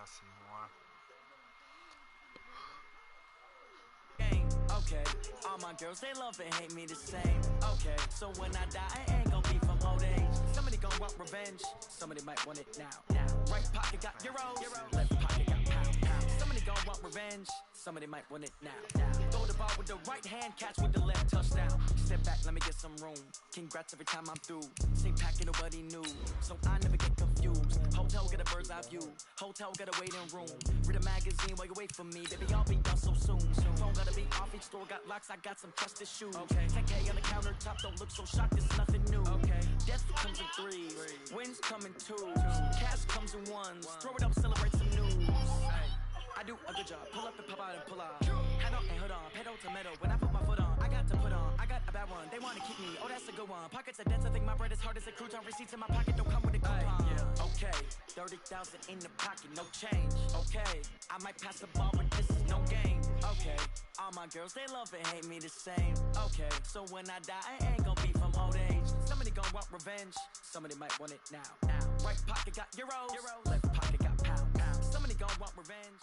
I see one. Okay, all my girls, they love and hate me the same. Okay, so when I die, I ain't gon' be from old age. Somebody gon' want revenge, somebody might want it now. Right pocket got euros, left pocket got pound. Somebody gon' want revenge, somebody might want it now. Throw the ball with the right hand, catch with the left, touchdown. Step back, let me get some room. Congrats every time I'm through. Same packet, nobody knew, so I never get confused. Hotel get a bird's eye view, hotel get a waiting room. Read a magazine while you wait for me, baby, I'll be done so soon. Phone gotta be off, each store got locks, I got some trusted shoes. Okay, 10K on the countertop, don't look so shocked, it's nothing new. Okay, death comes in threes, wins come in twos, cash comes in ones. Throw it up, celebrate some news. I do a good job, pull up and pop out and pull out. Head on and hood on, pedal to metal. When I put my foot on, I got to put on. I got a bad one, they wanna keep me. Oh, that's a good one. Pockets are dense, I think my bread is hard as a crouton. Receipts in my pocket don't come with a coupon. Yeah. Okay, 30,000 in the pocket, no change. Okay, I might pass the ball, but this is no game. Okay, all my girls, they love and hate me the same. Okay, so when I die, I ain't gon' be from old age. Somebody gon' want revenge, somebody might want it now. Right pocket got euros, left pocket got pound. Somebody gon' want revenge.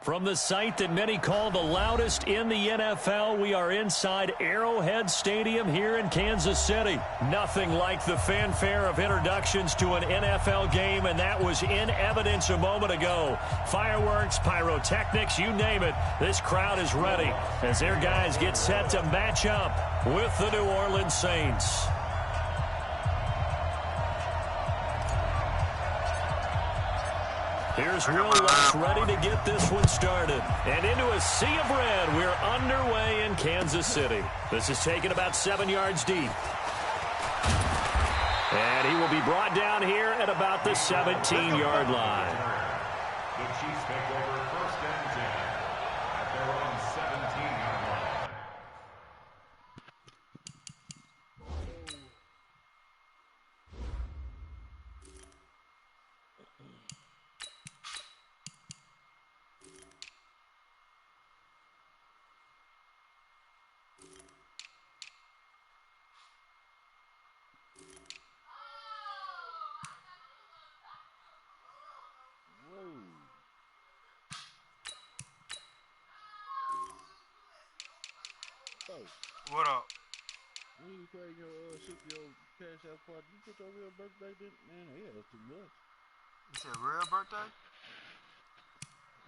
From the site that many call the loudest in the NFL, we are inside Arrowhead Stadium here in Kansas City. Nothing like the fanfare of introductions to an NFL game, and that was in evidence a moment ago. Fireworks, pyrotechnics, you name it. This crowd is ready as their guys get set to match up with the New Orleans Saints. Here's Will Lutz ready to get this one started. And into a sea of red, we're underway in Kansas City. This is taken about 7 yards deep. And he will be brought down here at about the 17-yard line. The Chiefs take over first and 10 at their own 17-yard line. What up? When you create your ship your cash out party, you put your real birthday date? Man, yeah, that's too much. You said real birthday?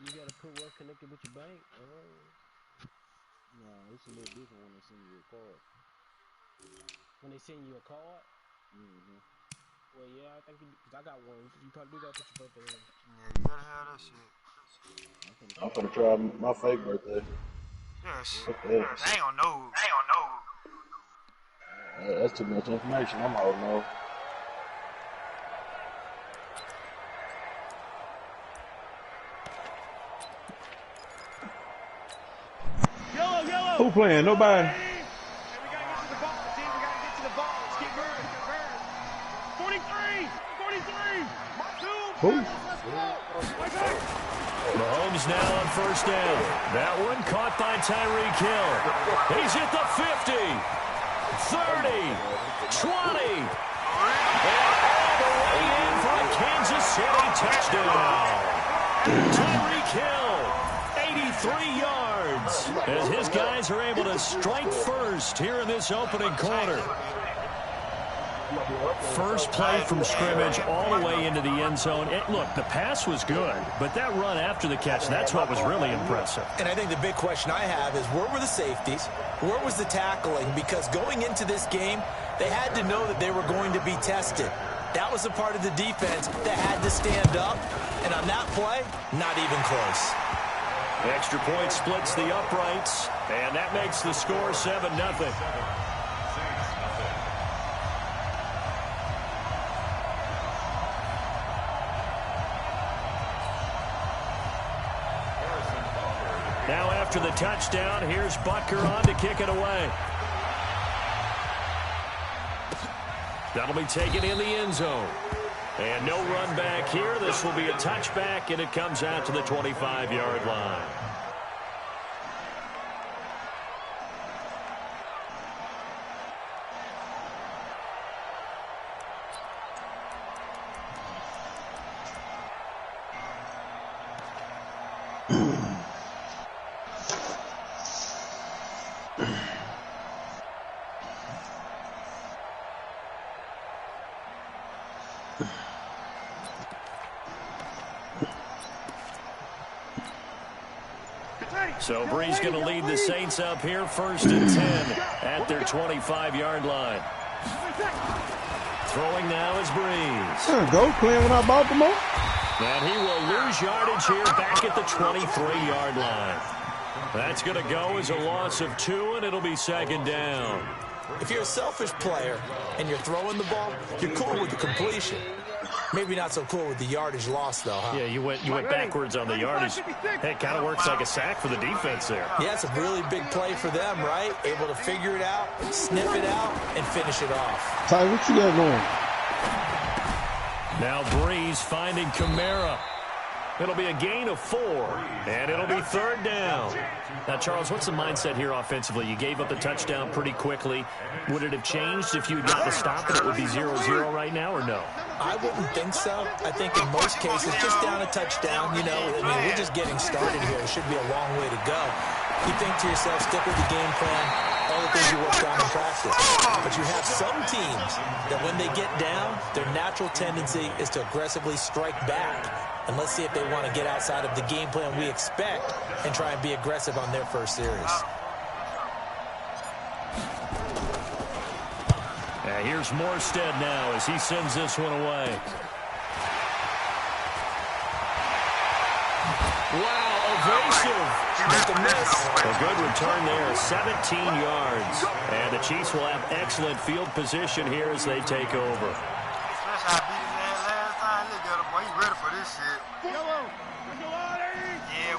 You gotta put what connected with your bank. Nah, it's a little different when they send you a card. When they send you a card? Mm-hmm. Well, yeah, I think cause I got one. You probably do gotta put your birthday in. Yeah, you gotta have that shit. I'm gonna try my fake birthday. Yes. They ain't gonna know. That's too much information. I'm holding on. Yellow. Who playing? Nobody. Hey, we gotta get to the ball, team. We gotta get to the ball. Let's get burning. 43. Who? Let's go. Mahomes now on first down. That one caught by Tyreek Hill. He's at the 50, 30, 20, and all the way in for a Kansas City touchdown. Tyreek Hill, 83 yards, as his guys are able to strike first here in this opening quarter. First play from scrimmage all the way into the end zone. Look, the pass was good, but that run after the catch, that's what was really impressive. And I think the big question I have is where were the safeties? Where was the tackling? Because going into this game, they had to know that they were going to be tested. That was a part of the defense that had to stand up. And on that play, not even close. Extra point splits the uprights, and that makes the score 7-0. Now after the touchdown, here's Butker on to kick it away. That'll be taken in the end zone. And no run back here. This will be a touchback, and it comes out to the 25-yard line. So Brees going to lead the Saints up here 1st and 10 at their 25-yard line. Throwing now is Brees. There we go, playing without Baltimore. And he will lose yardage here back at the 23-yard line. That's going to go as a loss of 2, and it'll be 2nd down. If you're a selfish player and you're throwing the ball, you're cool with the completion. Maybe not so cool with the yardage loss, though, huh? Yeah, you went backwards on the yardage. Hey, it kind of works like a sack for the defense there. Yeah, it's a really big play for them, right? Able to figure it out, snip it out, and finish it off. Ty, what you got going? Now Brees finding Kamara. It'll be a gain of 4, and it'll be 3rd down. Now, Charles, what's the mindset here offensively? You gave up the touchdown pretty quickly. Would it have changed if you had gotten a stop and it would be 0-0 right now, or no? I wouldn't think so. I think in most cases, just down a touchdown, you know, I mean, we're just getting started here. It should be a long way to go. You think to yourself, stick with the game plan, all the things you worked on in practice. But you have some teams that when they get down, their natural tendency is to aggressively strike back. And let's see if they want to get outside of the game plan we expect and try and be aggressive on their first series. Here's Morstead now as he sends this one away. Wow, evasive. Just a miss. A good return there, 17 yards. And the Chiefs will have excellent field position here as they take over. That's how I beat his ass last time. Look at him, boy. He's ready for this shit. Yeah,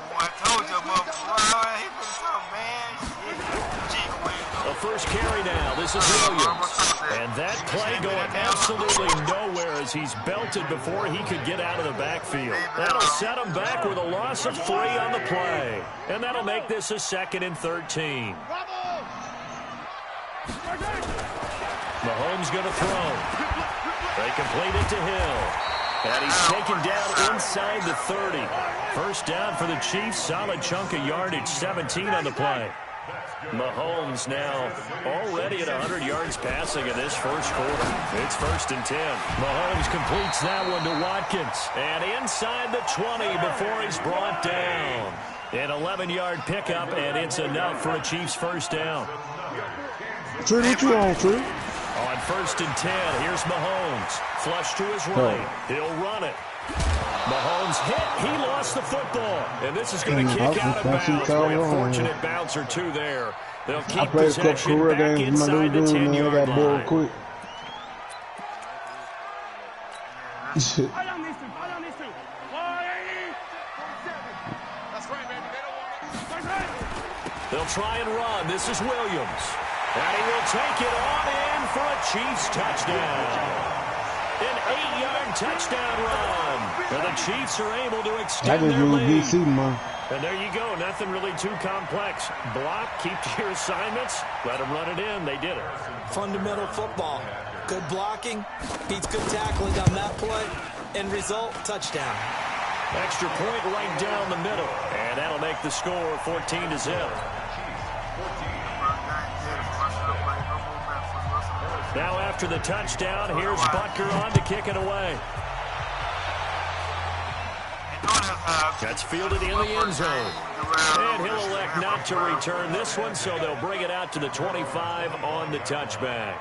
boy, I told you, motherfucker. He been something, man. Shit. A first carry now. This is Williams. And that play going absolutely nowhere as he's belted before he could get out of the backfield. That'll set him back with a loss of 3 on the play. And that'll make this a 2nd and 13. Mahomes going to throw. They complete it to Hill. And he's taken down inside the 30. First down for the Chiefs. Solid chunk of yardage, 17 on the play. Mahomes now already at 100 yards passing in this first quarter. It's 1st and 10. Mahomes completes that one to Watkins. And inside the 20 before he's brought down. An 11-yard pickup, and it's enough for a Chiefs first down. Trey, what you on, Trey? On 1st and 10, here's Mahomes. Flush to his right. He'll run it. Mahomes hit. He lost the football. And this is going to kick out of bounds. Boy, a fortunate bounce or two there. They'll keep possession back inside the 10-yard line. Quick. They'll try and run. This is Williams. And he will take it on in for a Chiefs touchdown. An 8-yard touchdown run. And the Chiefs are able to extend their lead. And there you go. Nothing really too complex. Block, keep to your assignments. Let them run it in. They did it. Fundamental football. Good blocking. Beats good tackling on that play. End result, touchdown. Extra point right down the middle. And that'll make the score 14-0. Now after the touchdown, here's Butker on to kick it away. That's fielded in the end zone. And he'll elect not to return this one, so they'll bring it out to the 25 on the touchback.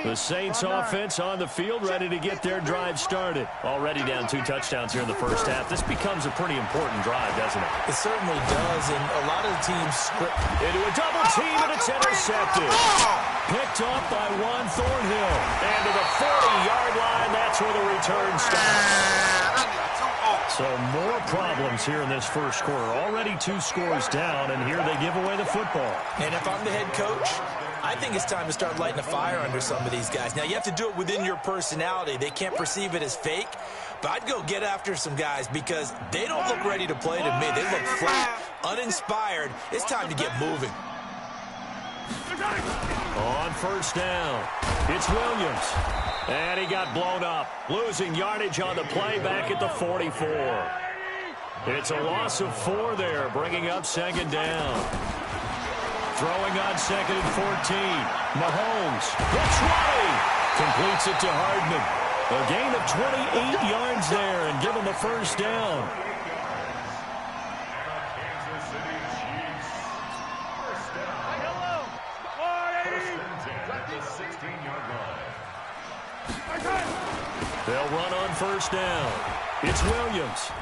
The Saints offense on the field, ready to get their drive started. Already down 2 touchdowns here in the first half. This becomes a pretty important drive, doesn't it? It certainly does, and a lot of the teams script into a double team, and it's intercepted. Picked off by Juan Thornhill. And to the 40-yard line, that's where the return stops. So more problems here in this first quarter. Already 2 scores down, and here they give away the football. And if I'm the head coach, I think it's time to start lighting a fire under some of these guys. Now, you have to do it within your personality. They can't perceive it as fake. But I'd go get after some guys because they don't look ready to play to me. They look flat, uninspired. It's time to get moving. On first down, it's Williams. And he got blown up, losing yardage on the play back at the 44. It's a loss of 4 there, bringing up second down. Throwing on second and 14. Mahomes gets running. Completes it to Hardman. A gain of 28 yards there and give him the first down. Kansas City Chiefs. First down. First and 10 at the 16-yard line. They'll run on first down. It's Williams.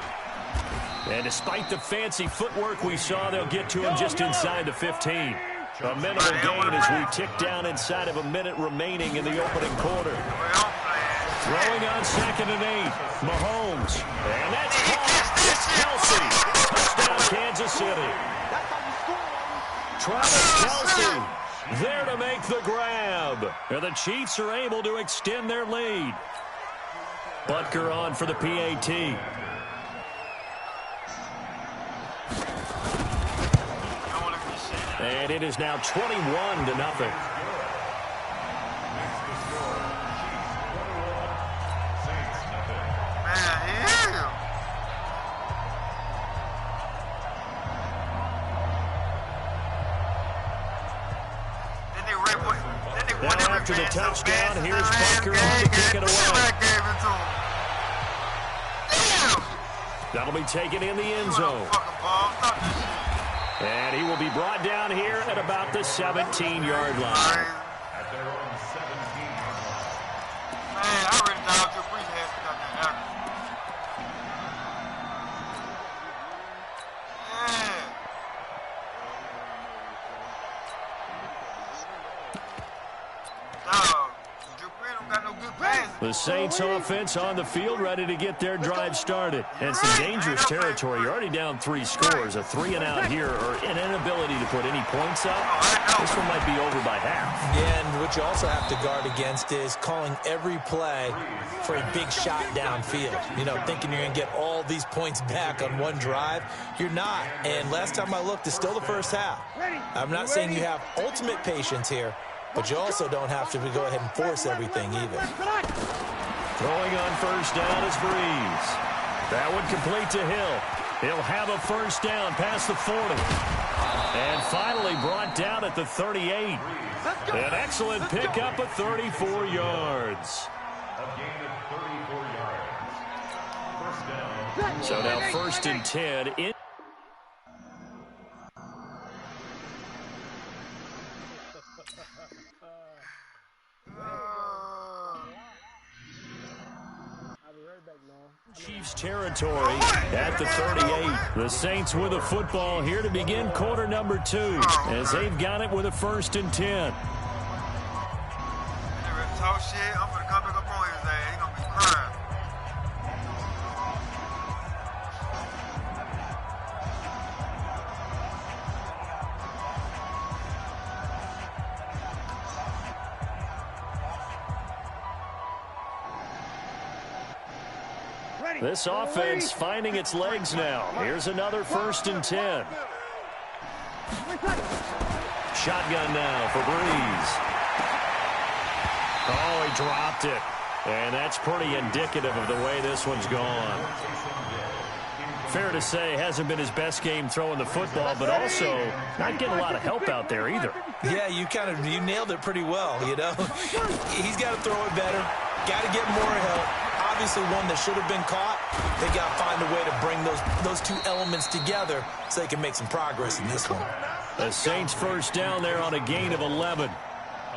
And despite the fancy footwork we saw, they'll get to him just inside the 15. A minimal gain as we tick down inside of a minute remaining in the opening quarter. Throwing on second and 8. Mahomes. And that's caught. It's Kelsey. Touchdown, Kansas City. Travis Kelsey there to make the grab. And the Chiefs are able to extend their lead. Butker on for the PAT. And it is now 21-0. Now after the touchdown, here's Butker on to kick it away. That'll be taken in the end zone. And he will be brought down here at about the 17-yard line. At their own 17-yard line. Man, I already dogged your free hands for that effort. The Saints offense on the field ready to get their drive started. And some dangerous territory. You're already down 3 scores. A 3-and-out here or an inability to put any points up. This one might be over by half. Yeah, and what you also have to guard against is calling every play for a big shot downfield. You know, thinking you're going to get all these points back on one drive. You're not. And last time I looked, it's still the first half. I'm not saying you have ultimate patience here, but you also don't have to go ahead and force everything either. Throwing on first down is Breeze. That one complete to Hill. He'll have a first down past the 40. And finally brought down at the 38. An excellent pickup of 34 yards. A gain of 34 yards. First down. So now first and 10 in. Chiefs territory at the 38. The Saints with the football here to begin quarter number 2 as they've got it with a first and 10. Talk shit, I'm gonna come back up on his ass. He's gonna be crying. This offense finding its legs now. Here's another first and 10. Shotgun now for Breeze. Oh, he dropped it. And that's pretty indicative of the way this one's gone. Fair to say, hasn't been his best game throwing the football, but also not getting a lot of help out there either. Yeah, you nailed it pretty well, you know. He's got to throw it better. Got to get more help. Obviously one that should have been caught. They got to find a way to bring those two elements together so they can make some progress in this one. The Saints first down there on a gain of 11.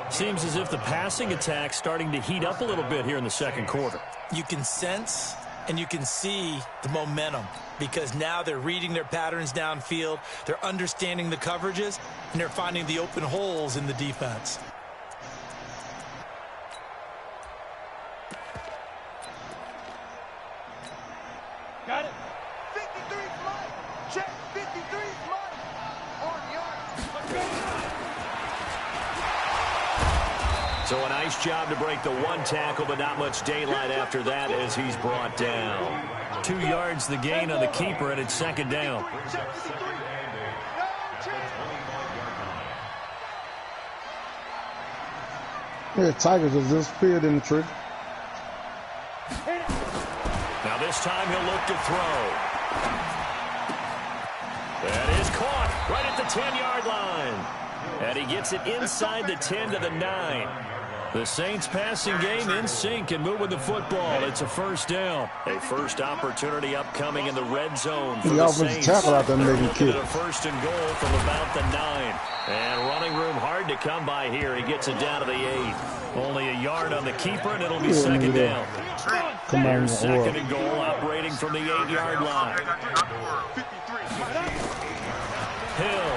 Seems as if the passing attack's starting to heat up a little bit here in the second quarter. You can sense and you can see the momentum because now they're reading their patterns downfield, they're understanding the coverages, and they're finding the open holes in the defense. Got it. 53's mine. Check. 53's mine. On yard. So a nice job to break the one tackle, but not much daylight after that as he's brought down. 2 yards the gain on the keeper, and it's second down. Yeah, Tigers has disappeared in the tree. Now this time he'll look to throw. That is caught right at the 10-yard line. And he gets it inside the 10 to the 9. The Saints passing game in sync and moving the football. It's a first down. A first opportunity upcoming in the red zone for the Saints. Tackle out there making kick. A first and goal from about the 9. And running room hard to come by here. He gets it down to the 8. Only a yard on the keeper, and it'll be second down. Come on, second and goal operating from the 8-yard line. Hill.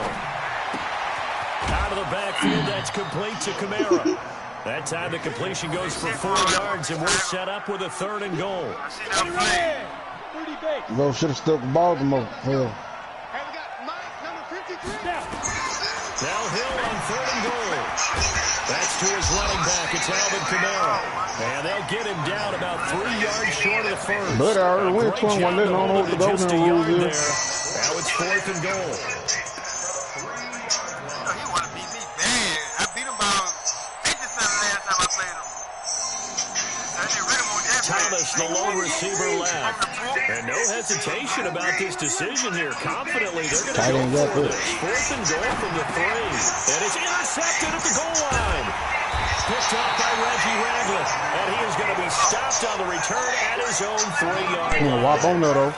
Out of the backfield, that's complete to Kamara. That time the completion goes for 4 yards, and we're set up with a third and goal. Bro, should have stuck Baltimore. Hell. Now Hill on third and goal. That's to his running back. It's Alvin Kamara. And they'll get him down about 3 yards short of the first. But I already went 21 minutes on over the just a yard golden there. Now it's fourth and goal. He want to beat me bad. I beat him about 57 last time I played him. I didn't rid him on that. Thomas, the lone receiver, left. And no hesitation about this decision here. Confidently, they're going to go for this. Fourth and goal from the 3. And it's intercepted at the goal line. Picked up by Reggie Ragland. And he is going to be stopped on the return at his own 3-yard line. Walk on there, though.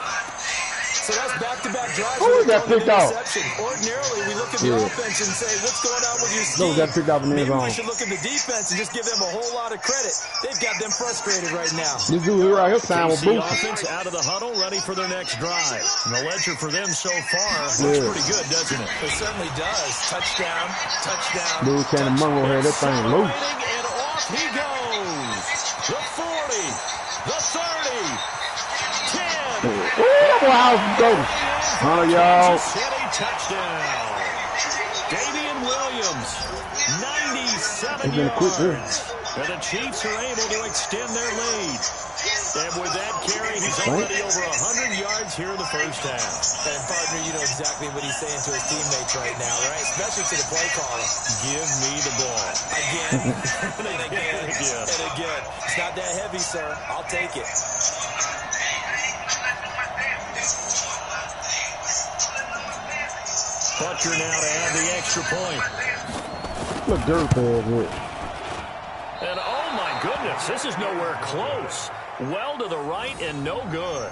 So that's back-to-back drives. Who got picked out? Ordinarily, we look at the offense and say, what's going on with your scheme? No, got picked out in the end zone. Maybe we should look at the defense and just give them a whole lot of credit. They've got them frustrated right now. This dude here right here signed with Boots. Offense out of the huddle, ready for their next drive. And the ledger for them so far looks pretty good, doesn't it? It certainly does. Touchdown, touchdown. Dude came to Mungo here. That thing loose. And off he goes. The 40, the 30. Wow, go. 100 yards. Touchdown. Damian Williams, 97 yards. And the Chiefs are able to extend their lead. And with that carry, he's already over 100 yards here in the first half. And partner, you know exactly what he's saying to his teammates right now, right? Especially to the play caller. Give me the ball. Again, and again, and again. It's not that heavy, sir. I'll take it. Butker now to add the extra point. Look, dirt bad. And oh my goodness, this is nowhere close. Well to the right and no good.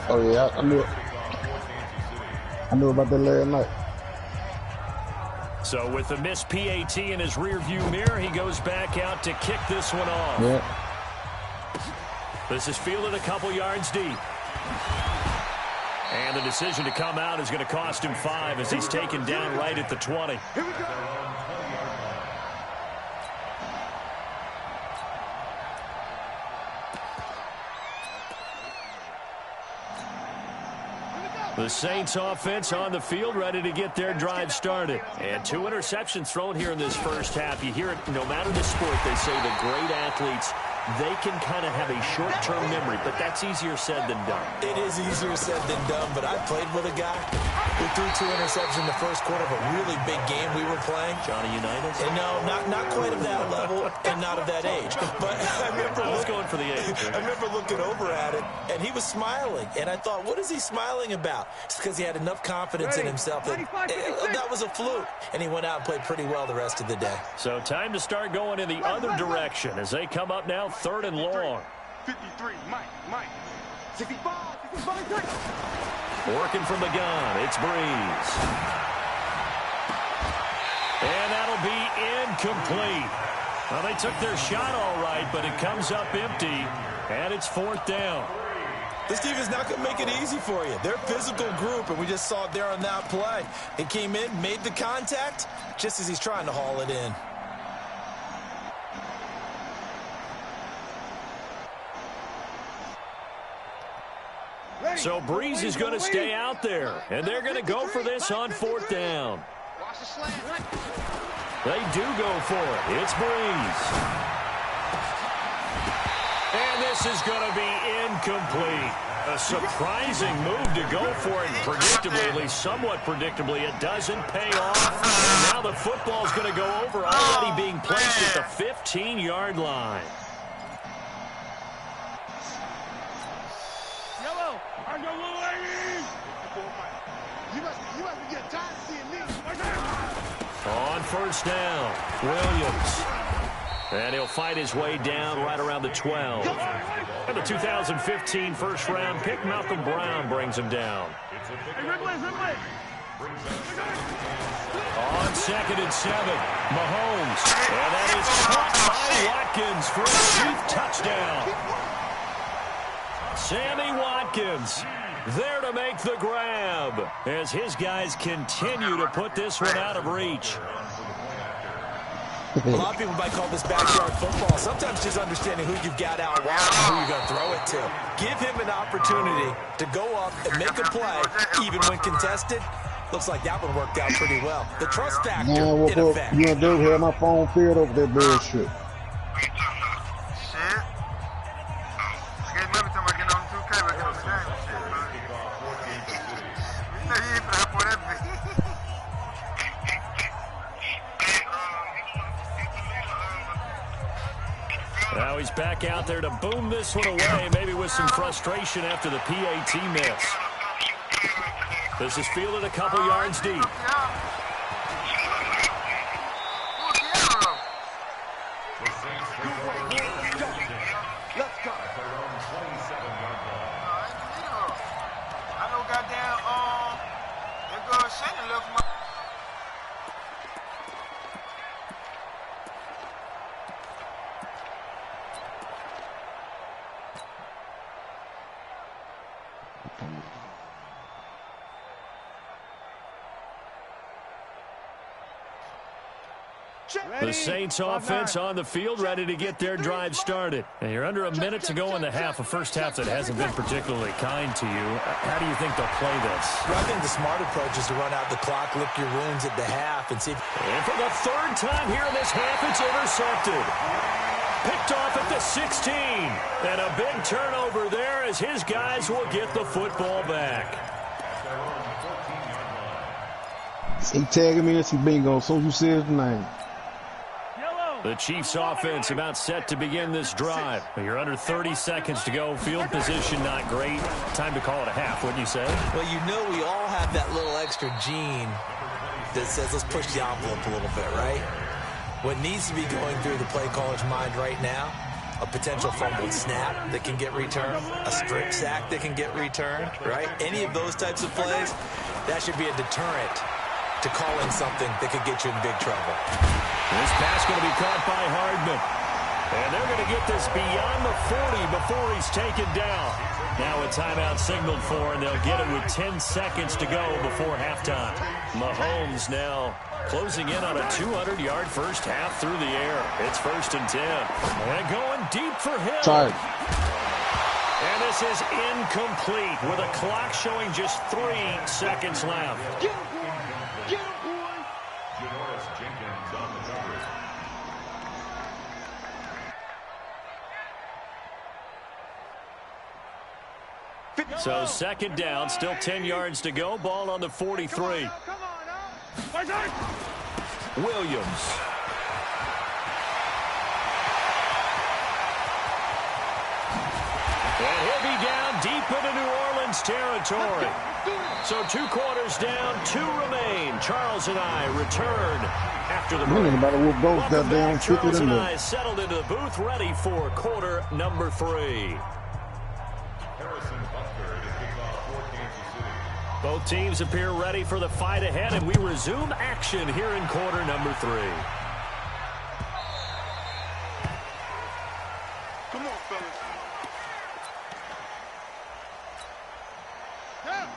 Oh yeah, I knew it. I knew about that last night. So with the missed PAT in his rearview mirror, he goes back out to kick this one off. Yeah. This is fielded a couple yards deep. And the decision to come out is going to cost him 5 as he's taken down right at the 20. Here we go. The Saints offense on the field, ready to get their drive started. And 2 interceptions thrown here in this first half. You hear it, no matter the sport, they say the great athletes, they can kind of have a short-term memory, but that's easier said than done. It is easier said than done, but I played with a guy who threw 2 interceptions in the first quarter of a really big game we were playing. Johnny Unitas? And no, not quite of that level and not of that age. But I remember going for the age. I remember looking over at it, and he was smiling. And I thought, what is he smiling about? It's because he had enough confidence in himself that that was a fluke. And he went out and played pretty well the rest of the day. So time to start going in the other direction as they come up now 3rd and long. 53, Mike. 65, 66. Working from the gun, it's Breeze. And that'll be incomplete. Well, they took their shot all right, but it comes up empty, and it's 4th down. This team is not going to make it easy for you. They're a physical group, and we just saw it there on that play. He came in, made the contact, just as he's trying to haul it in. So Breeze is going to stay out there, and they're going to go for this on 4th down. Watch the slant. They do go for it. It's Breeze. And this is going to be incomplete. A surprising move to go for it. Predictably, at least somewhat predictably, it doesn't pay off. And now the football's going to go over, already being placed at the 15-yard line. Yellow, are you little lady? You must be getting tired of seeing me. On first down, Williams. And he'll fight his way down right around the 12. And the 2015 first-round pick, Malcolm Brown, brings him down. On 2nd and 7, Mahomes. And that is caught by Watkins for a Chief touchdown. Sammy Watkins there to make the grab as his guys continue to put this one out of reach. A lot of people might call this backyard football. Sometimes just understanding who you've got out wide and who you're going to throw it to. Give him an opportunity to go up and make a play, even when contested. Looks like that one worked out pretty well. The trust factor in effect. You and Dave had my phone filled over that bullshit. Now he's back out there to boom this one away, maybe with some frustration after the PAT miss. This is fielded a couple yards deep. Let's go. I know goddamn, there goes Shannon left my... The Saints offense on the field, ready to get their drive started. And you're under a minute to go in the half, a first half that hasn't been particularly kind to you. How do you think they'll play this? I think the smart approach is to run out the clock, lick your wounds at the half, and see. And for the third time here in this half, it's intercepted. Picked off at the 16. And a big turnover there as his guys will get the football back. He tagging me in some bingo, so you said his name. The Chiefs offense about set to begin this drive. You're under 30 seconds to go. Field position not great. Time to call it a half, wouldn't you say? Well, you know we all have that little extra gene that says let's push the envelope a little bit, right? What needs to be going through the play caller's mind right now, a potential fumbled snap that can get returned, a strip sack that can get returned, right? Any of those types of plays, that should be a deterrent to calling something that could get you in big trouble. This pass going to be caught by Hardman. And they're going to get this beyond the 40 before he's taken down. Now a timeout signaled for, and they'll get it with 10 seconds to go before halftime. Mahomes now closing in on a 200-yard first half through the air. It's 1st and 10. And going deep for him. Sorry. And this is incomplete with a clock showing just 3 seconds left. So 2nd down, still 10 yards to go. Ball on the 43. Williams. And he'll be down deep into New Orleans territory. So 2 quarters down, 2 remain. Charles and I return after the break. Welcome back. Charles and I settled into the booth, ready for quarter number 3. Both teams appear ready for the fight ahead, and we resume action here in quarter number 3. Come on, fellas.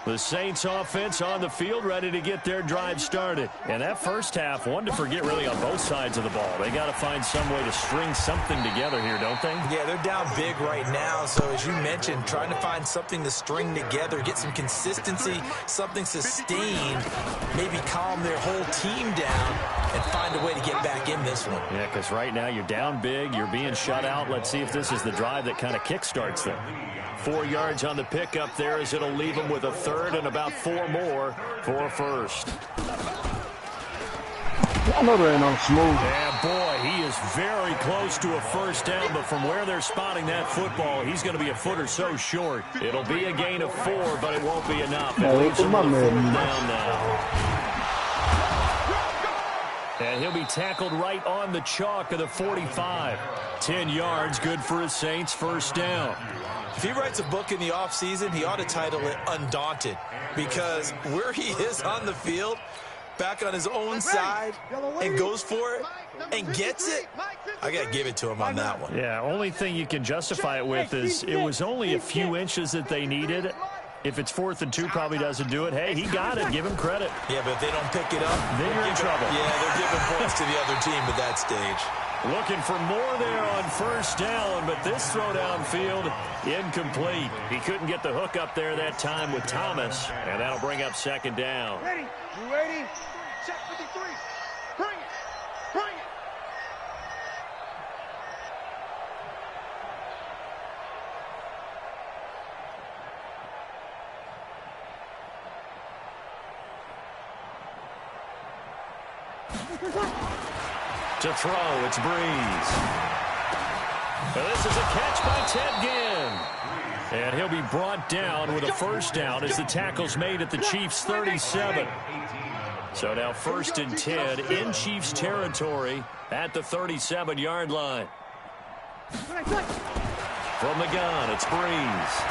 The Saints offense on the field, ready to get their drive started. And that first half, one to forget really on both sides of the ball. They got to find some way to string something together here, don't they? Yeah, they're down big right now. So as you mentioned, trying to find something to string together, get some consistency, something sustained, maybe calm their whole team down, and find a way to get back in this one. Yeah, because right now you're down big. You're being shut out. Let's see if this is the drive that kind of kickstarts them. 4 yards on the pickup there as it'll leave them with a third and about 4 more for a first. I know they ain't on smooth. Yeah, boy, he is very close to a first down, but from where they're spotting that football, he's going to be a foot or so short. It'll be a gain of 4, but it won't be enough. It leaves him with a fourth down now. And he'll be tackled right on the chalk of the 45. 10 yards, good for his Saints, first down. If he writes a book in the offseason, he ought to title it Undaunted, because where he is on the field, back on his own side, and goes for it and gets it, I got to give it to him on that one. Yeah, only thing you can justify it with is it was only a few inches that they needed. If it's 4th and 2, probably doesn't do it. Hey, he got it. Give him credit. Yeah, but if they don't pick it up, then you're in trouble. Yeah, they're giving points to the other team at that stage. Looking for more there on first down, but this throw downfield incomplete. He couldn't get the hook up there that time with Thomas, and that'll bring up second down. Ready? You ready? Check 53. Bring it. Bring it. To throw, it's Breeze. And this is a catch by Ted Ginn. And he'll be brought down with a first down as the tackle's made at the Chiefs' 37. So now 1st and 10 in Chiefs territory at the 37-yard line. From the gun, it's Breeze.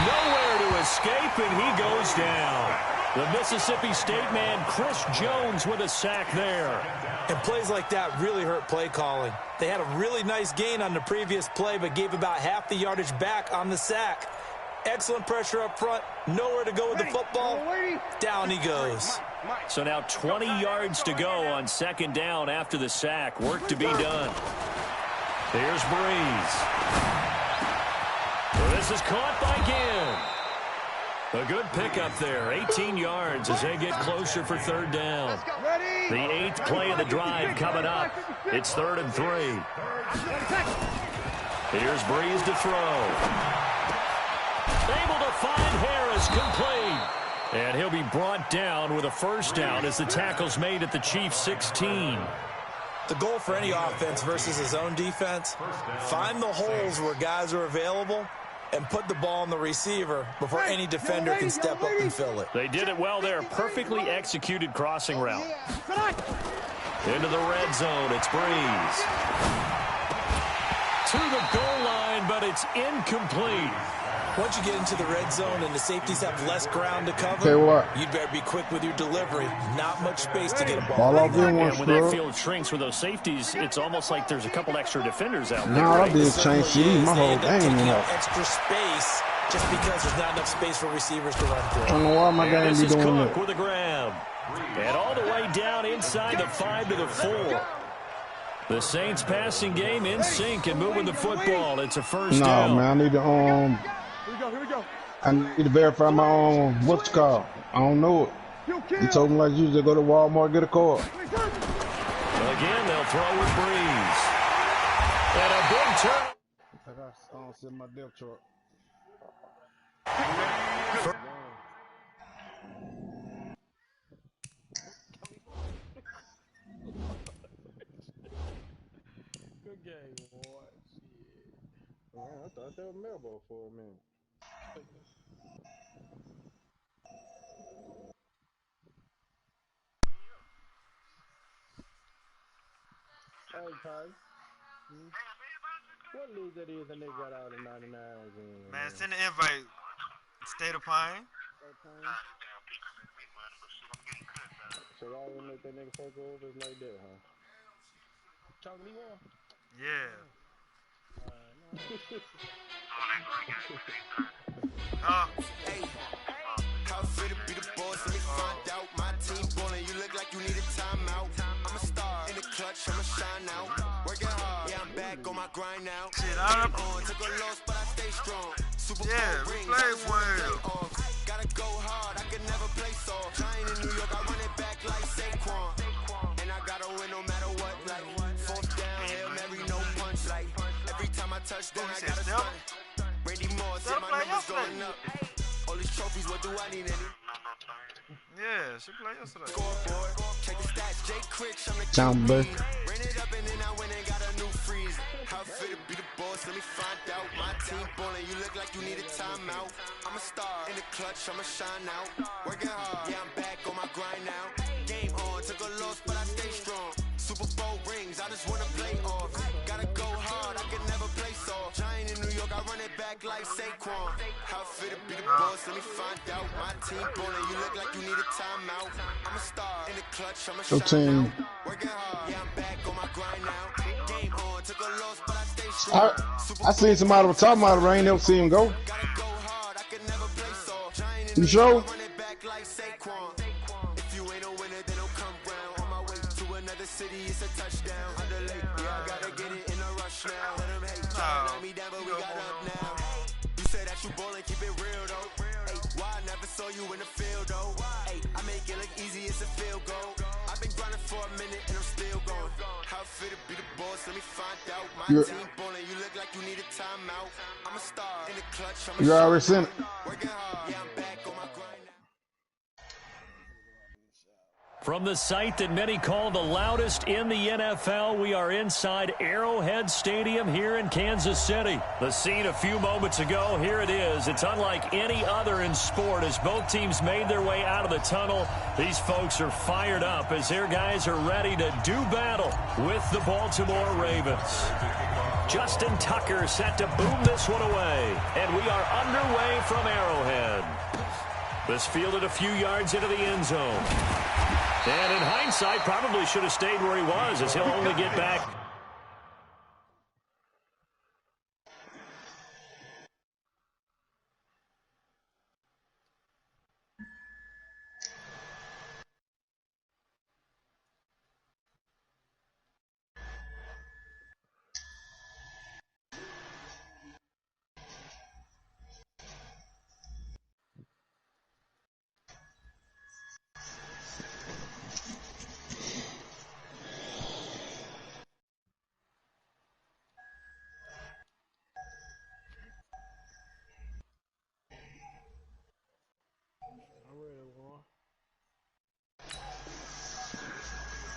Nowhere to escape, and he goes down. The Mississippi State man, Chris Jones, with a sack there. And plays like that really hurt play calling. They had a really nice gain on the previous play, but gave about half the yardage back on the sack. Excellent pressure up front. Nowhere to go with the football. Down he goes. So now 20 yards to go on second down after the sack. Work to be done. Here's Breeze. This is caught by Ginn. A good pickup there. 18 yards as they get closer for third down. The 8th play of the drive coming up. It's 3rd and 3. Here's Breeze to throw. Able to find Harris, complete. And he'll be brought down with a first down as the tackle's made at the Chiefs' 16. The goal for any offense versus his own defense, find the holes where guys are available and put the ball on the receiver before any defender can step up and fill it. They did it well there. Perfectly executed crossing route. Into the red zone, it's Breeze. To the goal line, but it's incomplete. Once you get into the red zone and the safeties have less ground to cover, you'd better be quick with your delivery. Not much space to get a ball. And when that field shrinks with those safeties, it's almost like there's a couple extra defenders out there. No, I did change my whole game. Extra space just because there's not enough space for receivers to run through. I don't know why my game be doing that. With a grab. And all the way down inside the 5 to the 4. The Saints passing game in sync and moving the football. It's a first down. No, man, I need to Here we go. I need to verify my own what's it called. I don't know it. He told me like usually go to Walmart, get a card. Again, they'll throw with Breeze. And a big turn. I don't see my depth chart. Good game, boy. Shit. Man, I thought that was Melbo for a minute. Hey, Ty. What league that is and they got all the 99s in? Man, send an invite. State of Pine. So y'all gonna make that nigga fuck over just like that, huh? Talking to you? Yeah. Hey, how fit to be the boss? Let me find out. My team ballin', you look like you need a timeout. I'm a star in the clutch, I'ma shine out. Working hard, yeah, I'm back on my grind now. Shit, I took a loss, but I stay strong. Super yeah, we play well. Gotta go hard, I could never play soft. Trying in New York, I run it back like Saquon. my touchdown. Who I said got a Stella? stunt. Randy Moore said my played numbers yesterday. going up. All these trophies, what do I need any? Yeah, she played yesterday. Scoreboard, check the stats. Jay Critch, I'm the Sound QB. bad. Ran it up and then I went and got a new freeze. How fit to be the boss? Let me find out. My team ballin', you look like you need a timeout. I'm a star in the clutch, I'ma shine out. Working hard, yeah, I'm back on my grind now. Game on, took a loss, but I stay strong. Super Bowl rings, I just wanna play off. Gotta go hard, I can never play soft. Giant in New York, I run it back like Saquon. How fit to be the boss? Let me find out. My team ballin', you look like you need a timeout. I'm a star in the clutch, I'ma Your shine team. out. Working hard, yeah, I'm back on my grind now. Game on, took a loss, but I stay strong. I seen somebody was talking about it, but I ain't never seen him go. Gotta go hard, I can never play soft. Giant in You New sure? York, I run it back like Saquon. If you ain't a winner, then don't come round. On my way to another city, it's a touchdown. Underlay, yeah, I gotta get it in a rush now. Let them hate, knock me down, but we got up now. You say that you ballin', keep it real though. Hey, why I never saw you in the field though? Hey, I make it look easy, it's a field goal. I've been grinding for a minute and I'm still going. How fit to be the boss? Let me find out. My team ballin', you look like you need a timeout. I'm a star in the clutch, I'm a You already seen it. working hard, yeah, I'm back on my grind now. From the site that many call the loudest in the NFL, we are inside Arrowhead Stadium here in Kansas City. The scene a few moments ago, here it is. It's unlike any other in sport as both teams made their way out of the tunnel. These folks are fired up as their guys are ready to do battle with the Baltimore Ravens. Justin Tucker set to boom this one away, and we are underway from Arrowhead. This fielded a few yards into the end zone. And in hindsight, probably should have stayed where he was as he'll only get back.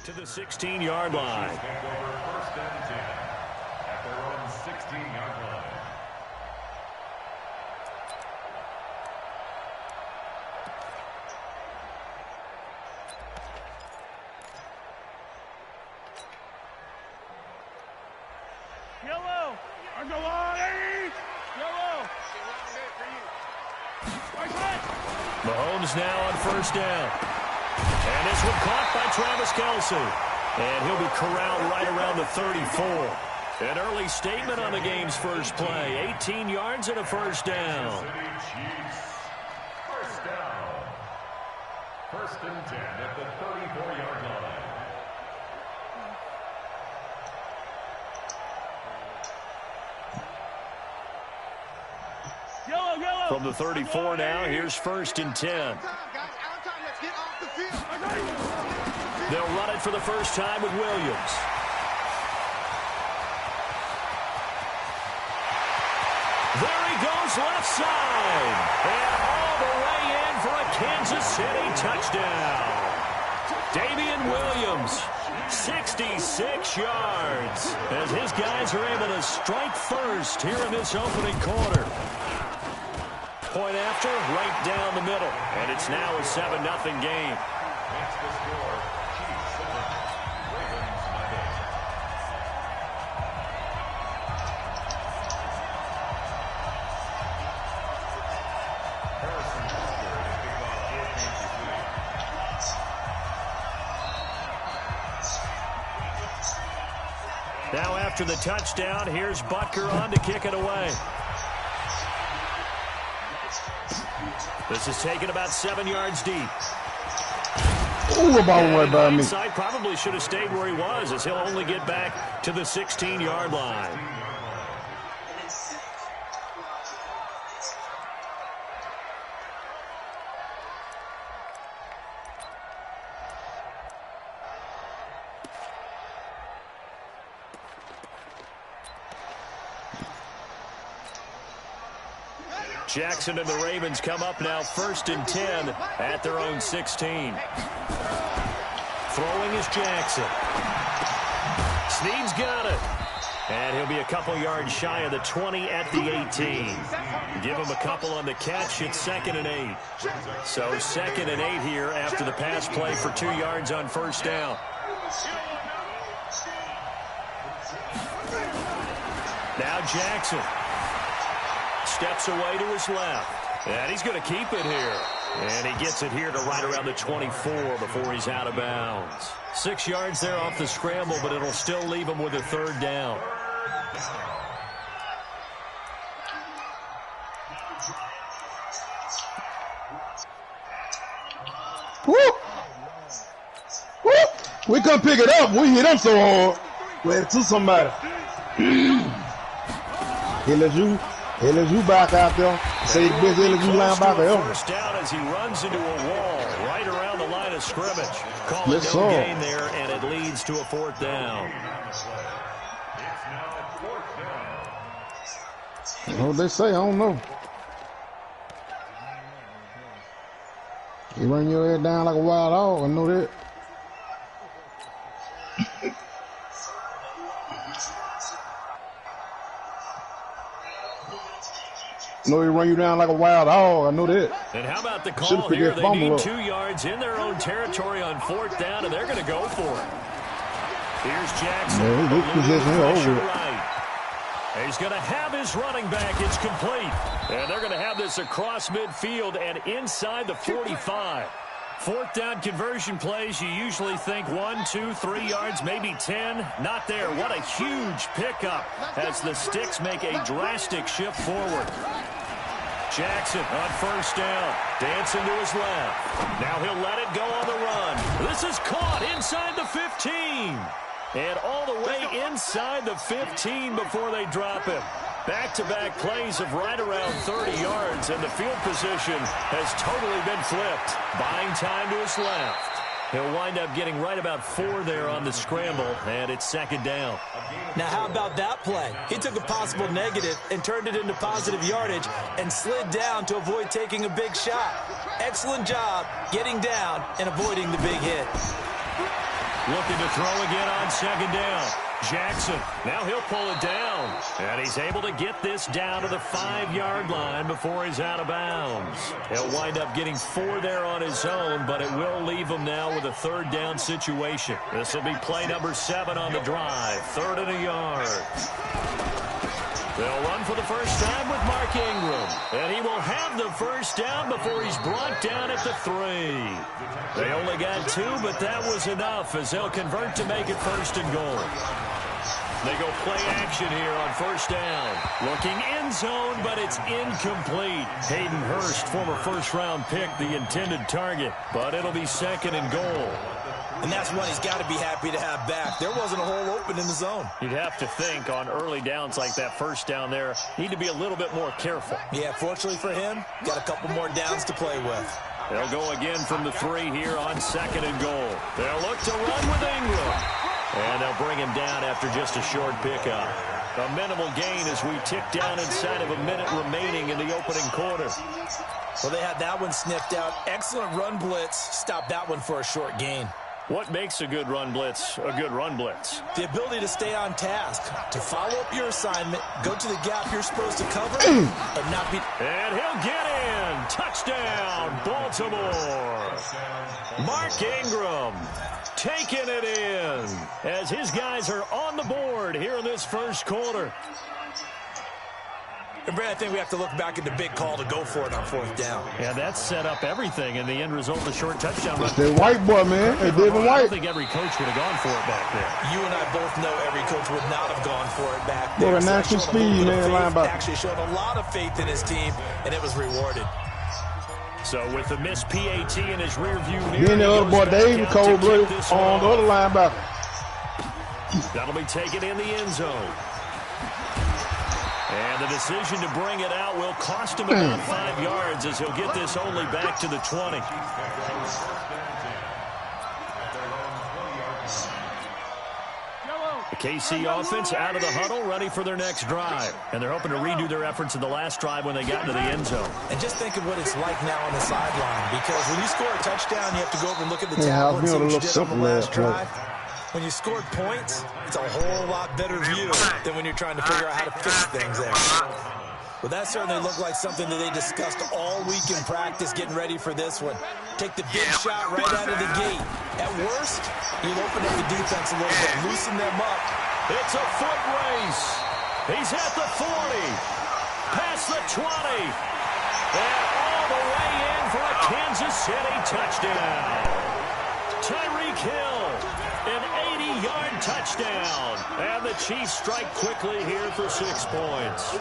To the 16-yard line. First and 10 at their own 16-yard line. Yellow. Or go on, Eddie. Yellow. Mahomes now on first down. And this one caught by Travis Kelce. And he'll be corralled right around the 34. An early statement on the game's first play. 18 yards and a first down. City Chiefs. First down. First and 10 at the 34-yard line. Yellow. From the 34 now, here's first and 10. They'll run it for the first time with Williams. There he goes left side. And all the way in for a Kansas City touchdown. Damian Williams, 66 yards. As his guys are able to strike first here in this opening quarter. Point after, right down the middle. And it's now a 7-0 game. Makes the score. Chiefs 7. Ravens 8. Harrison Butker to kick off for Kansas City. Now after the touchdown, here's Butker on to kick it away. This is taken about 7 yards deep. Ooh, a ball went by me. Inside probably should have stayed where he was as he'll only get back to the 16-yard line. Jackson and the Ravens come up now 1st and 10 at their own 16. Throwing is Jackson. Snead's got it. And he'll be a couple yards shy of the 20 at the 18. Give him a couple on the catch. It's 2nd and 8. So 2nd and 8 here after the pass play for 2 yards on 1st down. Now Jackson steps away to his left. And he's going to keep it here. And he gets it here to right around the 24 before he's out of bounds. 6 yards there off the scramble, but it'll still leave him with a 3rd down. Woo! Woo! We couldn't pick it up. We hit him so hard. We had to somebody. LSU back out there. Say the best LSU linebacker ever. First down as he runs into a wall right around the line of scrimmage. Call it Yes, no sir. gain there, and it leads to a 4th down. What they say, I don't know. You run your head down like a wild hog, I know that. No, he run you down like a wild hog, I know that. And how about the call Should've picked here? that They fumble need up. 2 yards in their own territory on 4th down, and they're going to go for it. Here's Jackson. Yeah, he gets possession here over it. Right. He's going to have his running back. It's complete. And they're going to have this across midfield and inside the 45. 4th down conversion plays, you usually think 1, 2, 3 yards, maybe 10. Not there. What a huge pickup as the Sticks make a drastic shift forward. Jackson on 1st down, dancing to his left. Now he'll let it go on the run. This is caught inside the 15. And all the way inside the 15 before they drop him. Back-to-back plays of right around 30 yards, and the field position has totally been flipped. Buying time to his left. He'll wind up getting right about 4 there on the scramble, and it's 2nd down. Now, how about that play? He took a possible negative and turned it into positive yardage and slid down to avoid taking a big shot. Excellent job getting down and avoiding the big hit. Looking to throw again on 2nd down. Jackson, now he'll pull it down. And he's able to get this down to the 5-yard line before he's out of bounds. He'll wind up getting 4 there on his own, but it will leave him now with a 3rd down situation. This will be play number 7 on the drive. 3rd and a yard. They'll run for the first time with Mark Ingram. And he will have the 1st down before he's brought down at the 3. They only got 2, but that was enough as they'll convert to make it 1st and goal. They go play action here on 1st down. Looking end zone, but it's incomplete. Hayden Hurst, former 1st-round pick, the intended target. But it'll be 2nd and goal. And that's one he's got to be happy to have back. There wasn't a hole open in the zone. You'd have to think on early downs like that 1st down there, need to be a little bit more careful. Yeah, fortunately for him, got a couple more downs to play with. They'll go again from the 3 here on 2nd and goal. They'll look to run with Ingram. And they'll bring him down after just a short pickup. A minimal gain as we tick down inside of a minute remaining in the opening quarter. Well, they had that one sniffed out. Excellent run blitz. Stopped that one for a short gain. What makes a good run blitz a good run blitz? The ability to stay on task, to follow up your assignment, go to the gap you're supposed to cover, and not be... And he'll get in. Touchdown, Baltimore. Mark Ingram taking it in as his guys are on the board here in this 1st quarter. And Brad, I think we have to look back at the big call to go for it on 4th down. Yeah, that set up everything, and the end result, a short touchdown run. It's that white boy, man. Hey, David I White. don't think every coach would have gone for it back there. You and I both know every coach would not have gone for it back there. Boy, natural So showed a speed, little bit of man, faith, linebacker. actually showed a lot of faith in his team, and it was rewarded. So with the missed PAT in his rearview mirror, Then the other boy, David, cold-blooded on the other linebacker. That'll be taken in the end zone. And the decision to bring it out will cost him about 5 yards as he'll get this only back to the 20. The KC offense out of the huddle, ready for their next drive. And they're hoping to redo their efforts in the last drive when they got into the end zone. And just think of what it's like now on the sideline, because when you score a touchdown, you have to go over and look at the tablet and see what you did on the last drive. When you scored points, it's a whole lot better view than when you're trying to figure out how to fix things there. But that certainly looked like something that they discussed all week in practice, getting ready for this one. Take the big shot right out of the gate. At worst, you'll open up the defense a little bit, loosen them up. It's a foot race. He's at the 40, past the 20, and all the way in for a Kansas City touchdown. Tyreek Hill, an 80-yard touchdown. And the Chiefs strike quickly here for 6 points.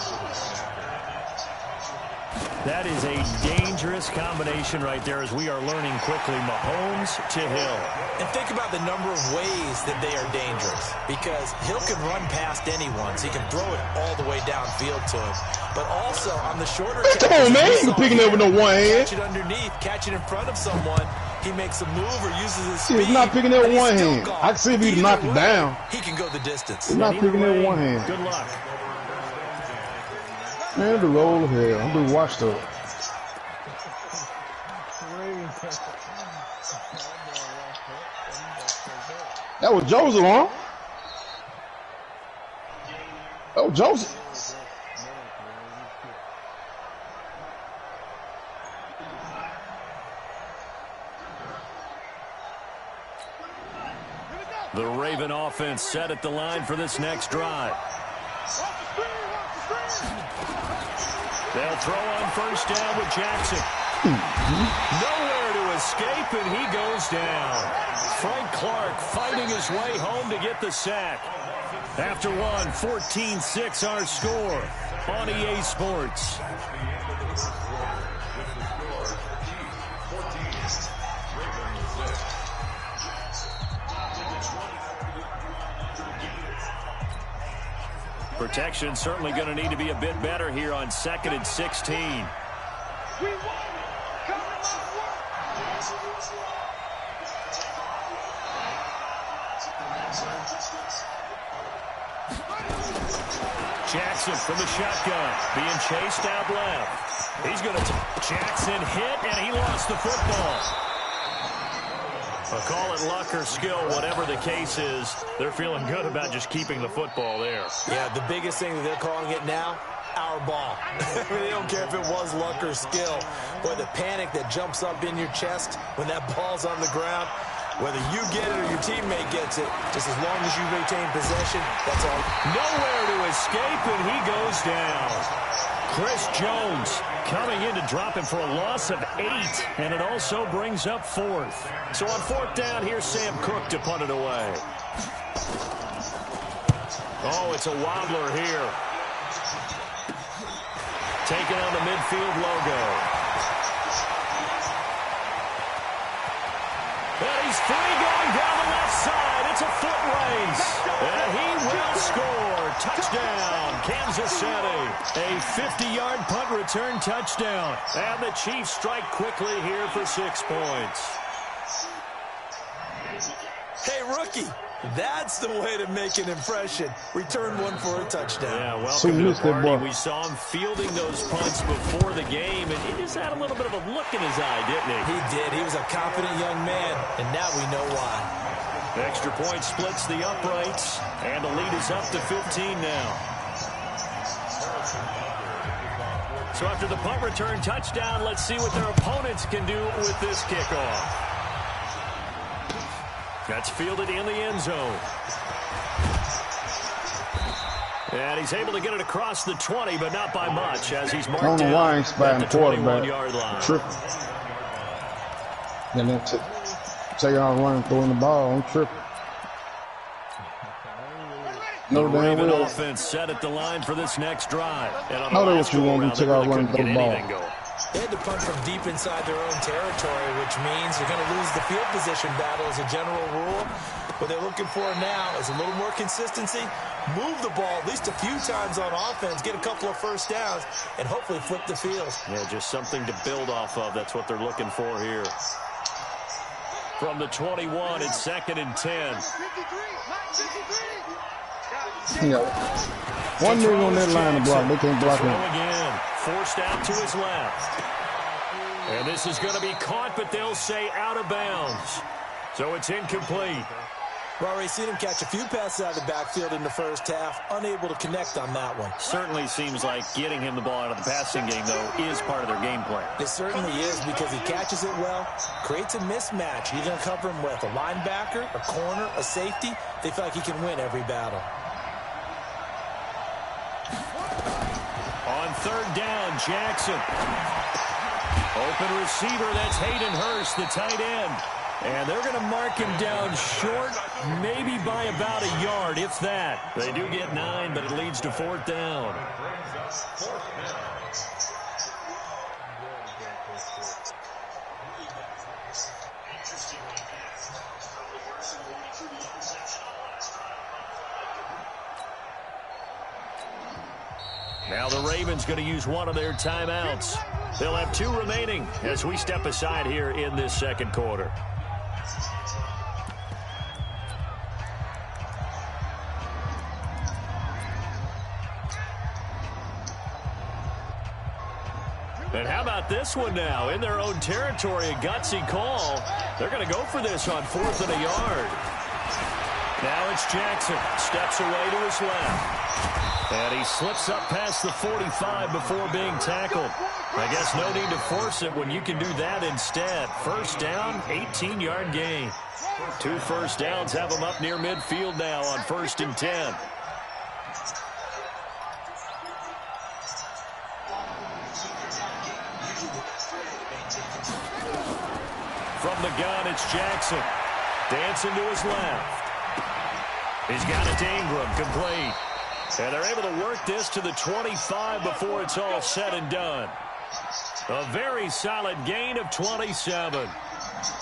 That is a dangerous combination right there, as we are learning quickly. Mahomes to Hill. And think about the number of ways that they are dangerous, because Hill can run past anyone, so he can throw it all the way downfield to him. But also on the shorter catches, come on, man, he picking up with no one hand. Catch it underneath, catch it in front of someone. He makes a move or uses his speed. He's not picking up with one hand. I can see if he knock it down. He can go the distance. He's not picking up with one hand. Good luck. Man, the roll of hell. I'm being washed up. That was Joseph, huh? That was Joseph. The Raven offense set at the line for this next drive. They'll throw on first down with Jackson. Nowhere to escape, and he goes down. Frank Clark fighting his way home to get the sack. After one, 14-6 our score on EA Sports. Protection certainly going to need to be a bit better here on 2nd and 16. Jackson from the shotgun, being chased out left. He's going to Jackson hit, and he lost the football. I'll call it luck or skill, whatever the case is. They're feeling good about just keeping the football there. Yeah, the biggest thing that they're calling it now, our ball. They don't care if it was luck or skill. Boy, the panic that jumps up in your chest when that ball's on the ground, whether you get it or your teammate gets it, just as long as you retain possession, that's all. Nowhere to escape, and he goes down. Chris Jones coming in to drop him for a loss of 8, and it also brings up 4th. So on 4th down, here's Sam Cook to punt it away. Oh, it's a wobbler here. Taking on the midfield logo. And he's free going down the left side. It's a foot race. And he will score. Touchdown, Kansas City. A 50-yard punt return touchdown. And the Chiefs strike quickly here for 6 points. Hey, rookie, that's the way to make an impression. Return one for a touchdown. Yeah, welcome to the party. We saw him fielding those punts before the game, and he just had a little bit of a look in his eye, didn't he? He did. He was a confident young man, and now we know why. Extra point splits the uprights, and the lead is up to 15 now. So after the punt return touchdown, let's see what their opponents can do with this kickoff. That's fielded in the end zone. And he's able to get it across the 20, but not by much, as he's marked down at the 21-yard line. Tripping. And then take out running, throwing the ball. I'm tripping. No the Raven offense set at the line for this next drive. And on the last go around, they really couldn't get anything going. They had to punt from deep inside their own territory, which means they're going to lose the field position battle as a general rule. What they're looking for now is a little more consistency, move the ball at least a few times on offense, get a couple of first downs, and hopefully flip the field. Yeah, just something to build off of. That's what they're looking for here. From the 21, it's 2nd and 10. Yeah. One nigga on that line to block. They can't block him. Again, forced out to his left. And this is going to be caught, but they'll say out of bounds. So it's incomplete. We've already seen him catch a few passes out of the backfield in the first half, unable to connect on that one. Certainly seems like getting him the ball out of the passing game, though, is part of their game plan. It certainly is, because he catches it well, creates a mismatch. You're going to cover him with a linebacker, a corner, a safety. They feel like he can win every battle. On third down, Jackson. Open receiver, that's Hayden Hurst, the tight end. And they're going to mark him down short, maybe by about a yard, if that. They do get 9, but it leads to fourth down. Now the Ravens going to use one of their timeouts. They'll have 2 remaining as we step aside here in this second quarter. And how about this one now? In their own territory, a gutsy call. They're going to go for this on 4th and a yard. Now it's Jackson. Steps away to his left. And he slips up past the 45 before being tackled. I guess no need to force it when you can do that instead. First down, 18-yard gain. 2 first downs have him up near midfield now on 1st and 10. From the gun, it's Jackson. Dancing to his left. He's got it to Ingram, complete. And they're able to work this to the 25 before it's all said and done. A very solid gain of 27.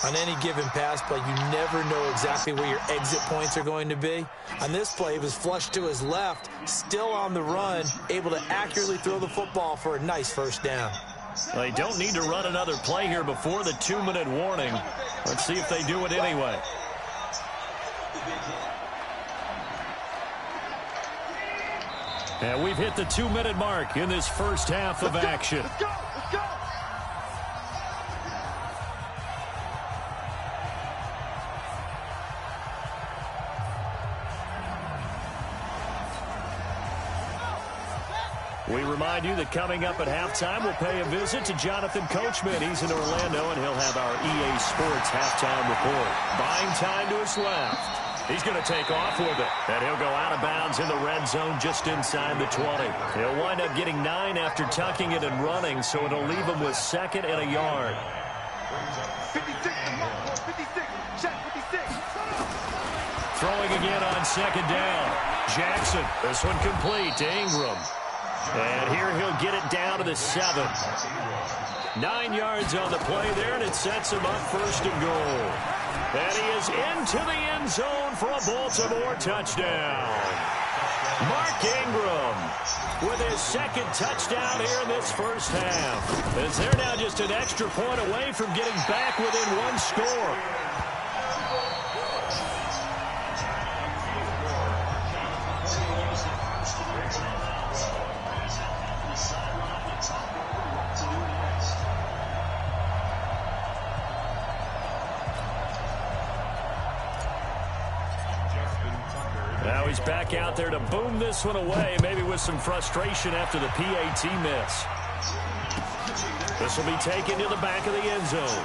On any given pass play, you never know exactly where your exit points are going to be. On this play, it was flushed to his left, still on the run, able to accurately throw the football for a nice first down. They don't need to run another play here before the 2-minute warning. Let's see if they do it anyway. And we've hit the 2-minute mark in this first half of action. Let's go! Let's go! We remind you that coming up at halftime, we'll pay a visit to Jonathan Coachman. He's in Orlando, and he'll have our EA Sports halftime report. Buying time to his left. He's going to take off with it, and he'll go out of bounds in the red zone just inside the 20. He'll wind up getting 9 after tucking it and running, so it'll leave him with 2nd and a yard. 56 to Mark, 56. Check 56. Throwing again on 2nd down. Jackson, this one complete to Ingram. And here he'll get it down to the 7. 9 yards on the play there, and it sets him up 1st and goal. And he is into the end zone for a Baltimore touchdown. Mark Ingram with his 2nd touchdown here in this first half. As they're now just an extra point away from getting back within 1 score. Now he's back out there to boom this one away, maybe with some frustration after the PAT miss. This will be taken to the back of the end zone.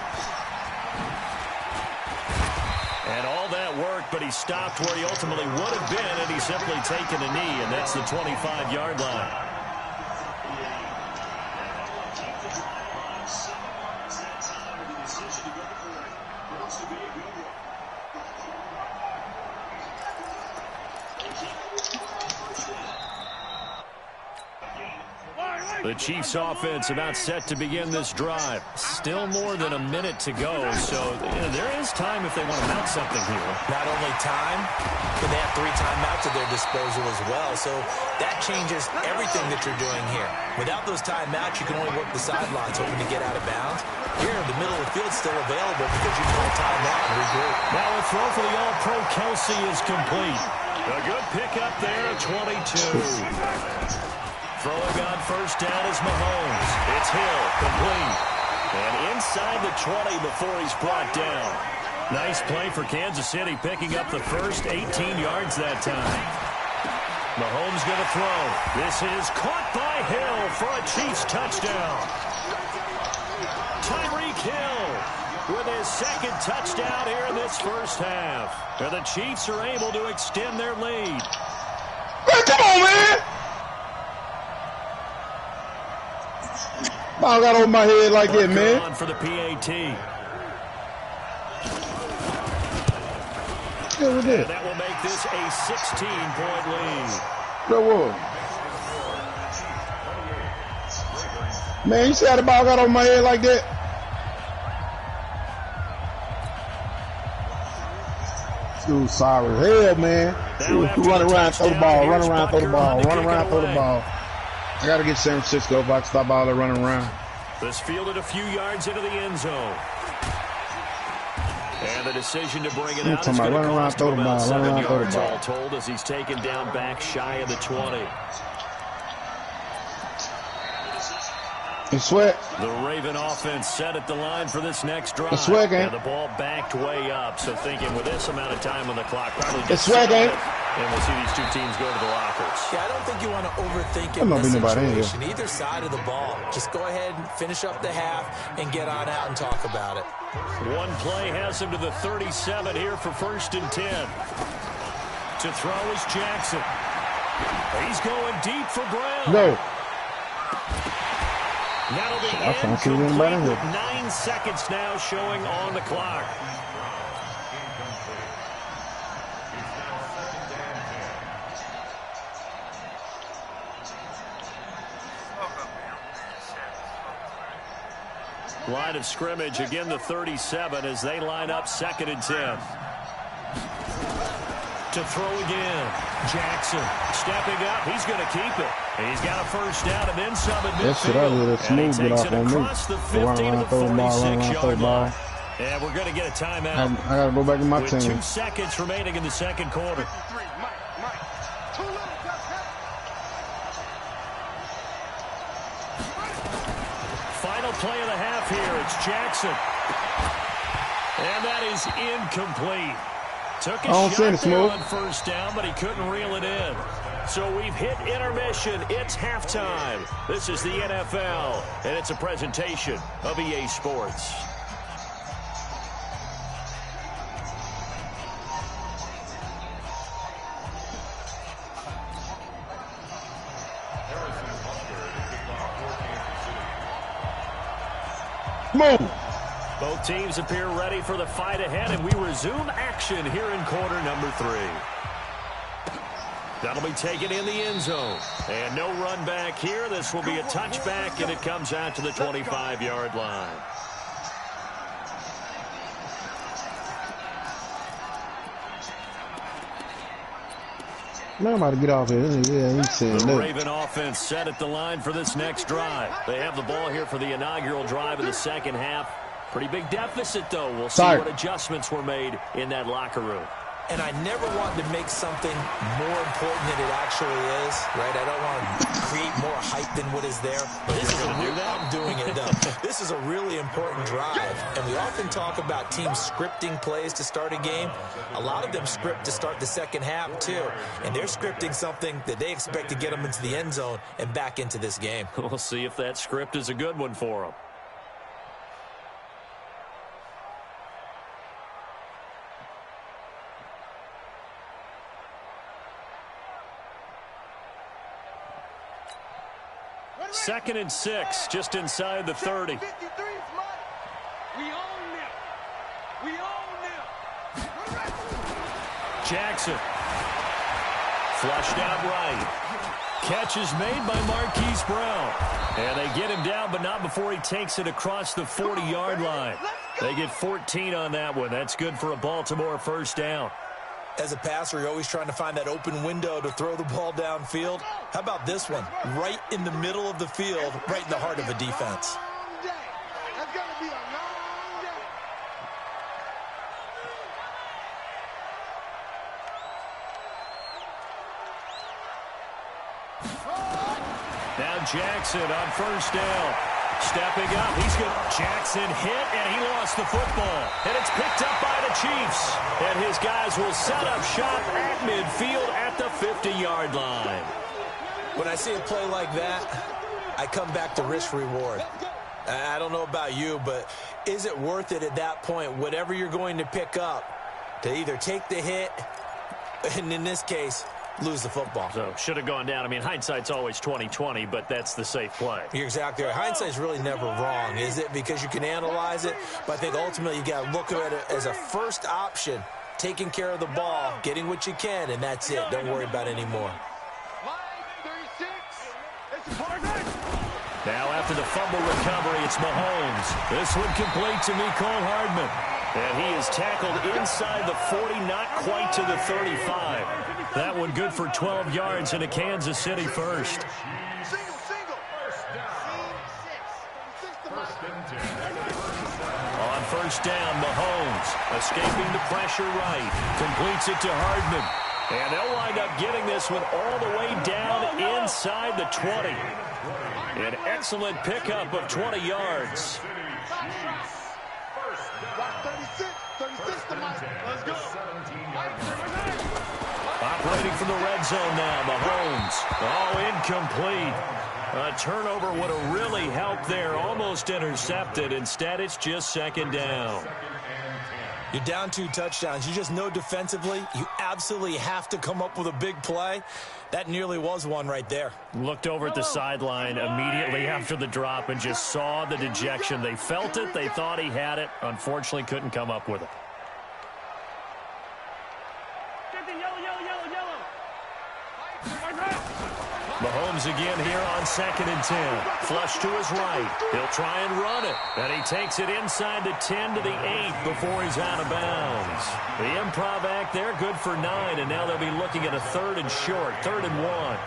And all that worked, but he stopped where he ultimately would have been, and he's simply taken a knee, and that's the 25-yard line. The Chiefs offense about set to begin this drive. Still more than a minute to go, so there is time if they want to mount something here. Not only time, but they have 3 timeouts at their disposal as well, so that changes everything that you're doing here. Without those timeouts, you can only work the sidelines hoping to get out of bounds. Here, the middle of the field still available because you can call timeout and regroup. Now a throw for the All-Pro Kelsey is complete. A good pickup there at 22. Throwing on first down is Mahomes. It's Hill, complete. And inside the 20 before he's brought down. Nice play for Kansas City, picking up the first 18 yards that time. Mahomes going to throw. This is caught by Hill for a Chiefs touchdown. Tyreek Hill with his second touchdown here in this first half. And the Chiefs are able to extend their lead. Hey, come on, man! I got over my head like that, man. On for the PAT. Yeah, we did. That will make this a 16-point lead. That was. Man, you see how the ball got over my head like that? Dude, sorry. Hell, man. Run around, throw the ball. Run around, throw the ball. Run around, throw the ball. I got to get San Francisco if I can stop all that running around. This fielded a few yards into the end zone. And the decision to bring it out is going to cost him about 7 yards all told as he's taken down back shy of the 20. It's Sweat. The Raven offense set at the line for this next drive. It's Sweat, and the ball backed way up. So thinking with this amount of time on the clock, probably it's Sweat, game. And we'll see these two teams go to the lockers. Yeah, I don't think you want to overthink it in this situation. Either side of the ball. Just go ahead and finish up the half and get on out and talk about it. One play has him to the 37 here for 1st and 10. To throw is Jackson. He's going deep for Brown. No. That'll be incomplete with 9 seconds now showing on the clock. Line of scrimmage, again the 37 as they line up 2nd and 10. To throw again. Jackson stepping up. He's going to keep it. He's got a first down and then some at midfield. And he takes it across the 50 to the 46-yard line. And we're going to get a timeout. I got to go back to my team. With 2 seconds remaining in the second quarter. Final play of the half here. It's Jackson. And that is incomplete. Took a shot there on first down, but he couldn't reel it in. So we've hit intermission. It's halftime. This is the NFL, and it's a presentation of EA Sports. Move. Both teams appear ready for the fight ahead, and we resume action here in quarter number 3. That'll be taken in the end zone. And no run back here. This will be a touchback, and it comes out to the 25-yard line. Man, I'm about to get off here. Yeah, he's saying the that. Raven offense set at the line for this next drive. They have the ball here for the inaugural drive of the second half. Pretty big deficit, though. We'll see what adjustments were made in that locker room. And I never wanted to make something more important than it actually is, right? I don't want to create more hype than what is there. But this is I'm doing it, though. This is a really important drive. And we often talk about teams scripting plays to start a game. A lot of them script to start the second half, too. And they're scripting something that they expect to get them into the end zone and back into this game. We'll see if that script is a good one for them. Second and 6, just inside the 30. We own them. We own them. Jackson. Flushed out right. Catch is made by Marquise Brown. And they get him down, but not before he takes it across the 40-yard line. They get 14 on that one. That's good for a Baltimore first down. As a passer, you're always trying to find that open window to throw the ball downfield. How about this one? Right in the middle of the field, right in the heart of a defense. That's going to be a long day. Now Jackson on first down. Stepping up, he's good. Jackson hit, and he lost the football. And it's picked up by the Chiefs. And his guys will set up shop at midfield at the 50-yard line. When I see a play like that, I come back to risk-reward. I don't know about you, but is it worth it at that point, whatever you're going to pick up, to either take the hit, and in this case, lose the football? So, should have gone down. I mean, hindsight's always 20/20, but that's the safe play. You're exactly right. Hindsight's really never wrong, is it? Because you can analyze it, but I think ultimately you got to look at it as a first option, taking care of the ball, getting what you can, and that's it. Don't worry about it anymore. Now after the fumble recovery, it's Mahomes. This one complete to Mecole Hardman. And he is tackled inside the 40, not quite to the 35. That one good for 12 yards and a Kansas City first. On first down, Mahomes escaping the pressure right. Completes it to Hardman. And they'll wind up getting this one all the way down inside the 20. An excellent pickup of 20 yards. Operating from the red zone now, Mahomes. Oh, incomplete. A turnover would have really helped there. Almost intercepted. Instead, it's just second down. You're down 2 touchdowns. You just know defensively you absolutely have to come up with a big play. That nearly was one right there. Looked over at the sideline immediately after the drop and just saw the dejection. They felt it. They thought he had it. Unfortunately, couldn't come up with it. Mahomes again here on 2nd and 10. Flush to his right. He'll try and run it. And he takes it inside the 10 to the 8 before he's out of bounds. The improv act there, good for 9. And now they'll be looking at a 3rd and short, 3rd and 1.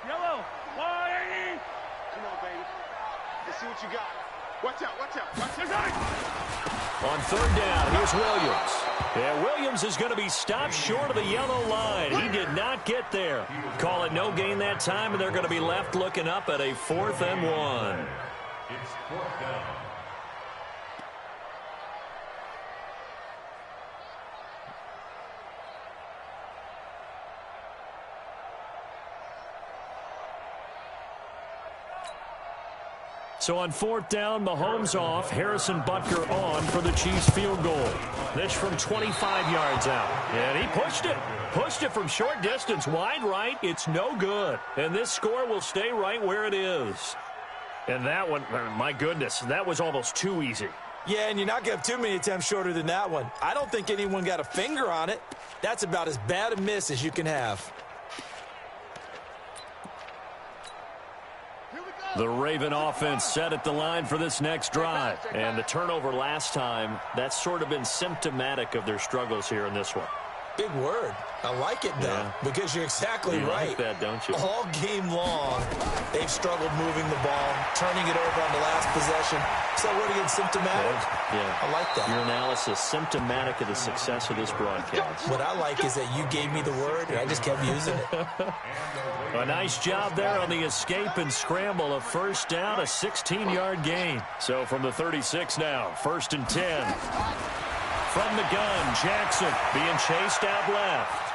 Yellow, 180. Come on, baby. Let's see what you got. Watch out, watch out, watch out. On 3rd down, here's Williams. Yeah, Williams is going to be stopped short of the yellow line. He did not get there. Call it no gain that time, and they're going to be left looking up at a 4th and 1. It's 4th down. So on 4th down, Mahomes off, Harrison Butker on for the Chiefs field goal. This from 25 yards out. And he pushed it. Pushed it from short distance, wide right. It's no good. And this score will stay right where it is. And that one, my goodness, that was almost too easy. Yeah, and you're not going to have too many attempts shorter than that one. I don't think anyone got a finger on it. That's about as bad a miss as you can have. The Raven offense set at the line for this next drive. And the turnover last time, that's sort of been symptomatic of their struggles here in this one. Big word. I like it, though, because you're exactly right. You like that, don't you? All game long, they've struggled moving the ball, turning it over on the last possession. So what again, symptomatic? Yeah. I like that. Your analysis, symptomatic of the success of this broadcast. What I like is that you gave me the word, and I just kept using it. A nice job there on the escape and scramble. A 1st down, a 16-yard gain. So from the 36 now, 1st and 10. From the gun, Jackson being chased out left.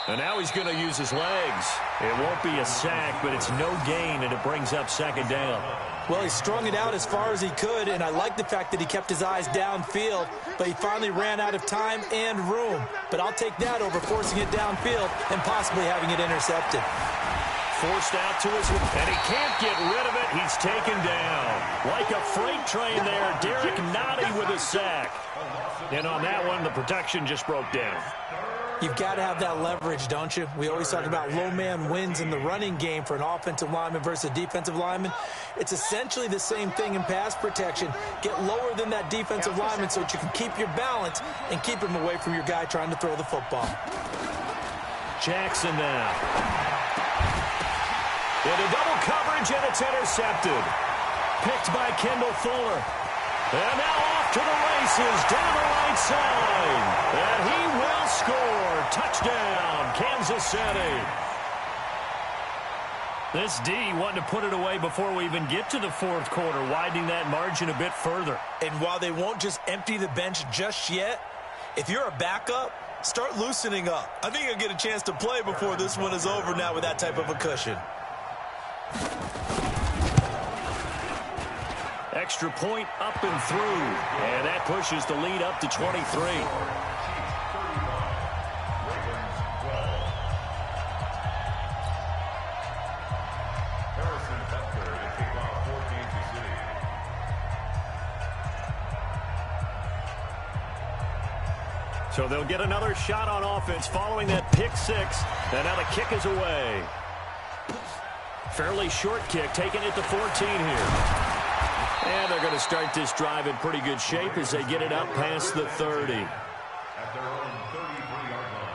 And now he's going to use his legs. It won't be a sack, but it's no gain, and it brings up 2nd down. Well, he strung it out as far as he could, and I like the fact that he kept his eyes downfield, but he finally ran out of time and room. But I'll take that over forcing it downfield and possibly having it intercepted. Forced out to his left, and he can't get rid of it. He's taken down. Like a freight train there, Derek Nottie with a sack. And on that one, the protection just broke down. You've got to have that leverage, don't you? We always talk about low man wins in the running game for an offensive lineman versus a defensive lineman. It's essentially the same thing in pass protection. Get lower than that defensive lineman so that you can keep your balance and keep him away from your guy trying to throw the football. Jackson now. Into double coverage, and it's intercepted. Picked by Kendall Fuller. And now off to the races down the right side. And he will Touchdown, Kansas City. This D wanting to put it away before we even get to the fourth quarter, widening that margin a bit further. And while they won't just empty the bench just yet, if you're a backup, start loosening up. I think you'll get a chance to play before this one is over now with that type of a cushion. Extra point up and through. And that pushes the lead up to 23. So they'll get another shot on offense following that pick six. And now the kick is away. Fairly short kick, taking it to 14 here. And they're going to start this drive in pretty good shape as they get it up past the 30. At their own 33-yard line.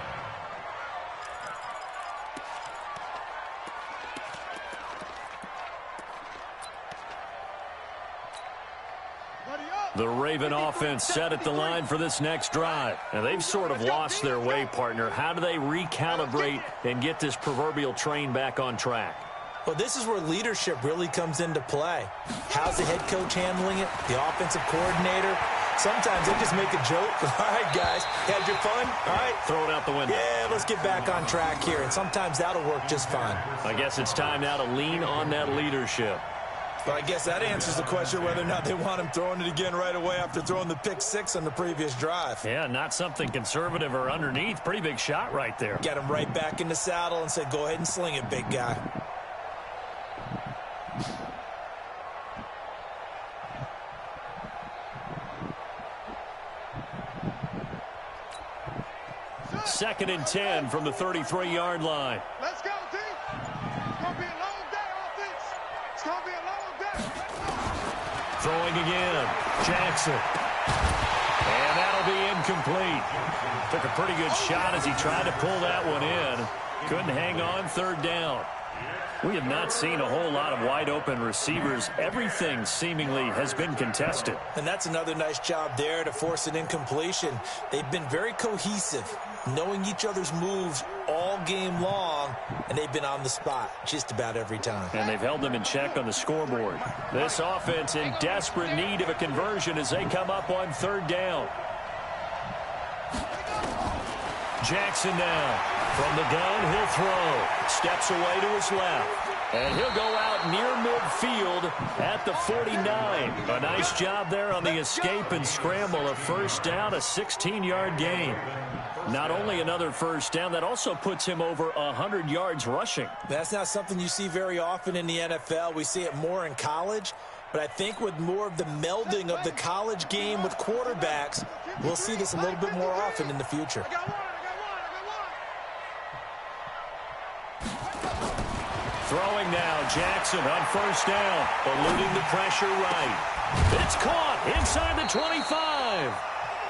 The Raven offense set at the line for this next drive. And they've sort of lost their way, partner. How do they recalibrate and get this proverbial train back on track? Well, this is where leadership really comes into play. How's the head coach handling it? The offensive coordinator? Sometimes they just make a joke. All right, guys, had your fun? All right. Throw it out the window. Yeah, let's get back on track here. And sometimes that'll work just fine. I guess it's time now to lean on that leadership. But I guess that answers the question whether or not they want him throwing it again right away after throwing the pick six on the previous drive. Yeah, not something conservative or underneath. Pretty big shot right there. Get him right back in the saddle and say, go ahead and sling it, big guy. Second and 10 from the 33-yard line. Let's go, team. It's going to be a long day, offense. It's going to be a long day. Throwing again. Jackson. And that'll be incomplete. Took a pretty good shot as he tried to pull that one in. Couldn't hang on, third down. We have not seen a whole lot of wide-open receivers. Everything seemingly has been contested. And that's another nice job there to force an incompletion. They've been very cohesive, knowing each other's moves all game long, and they've been on the spot just about every time. And they've held them in check on the scoreboard. This offense in desperate need of a conversion as they come up on third down. Jackson now. From the gun, he'll throw. Steps away to his left. And he'll go out near midfield at the 49. A nice job there on the escape and scramble. A first down, a 16-yard gain. Not only another first down, that also puts him over 100 yards rushing. That's not something you see very often in the NFL. We see it more in college. But I think with more of the melding of the college game with quarterbacks, we'll see this a little bit more often in the future. Throwing now, Jackson on first down, eluding the pressure right. It's caught inside the 25.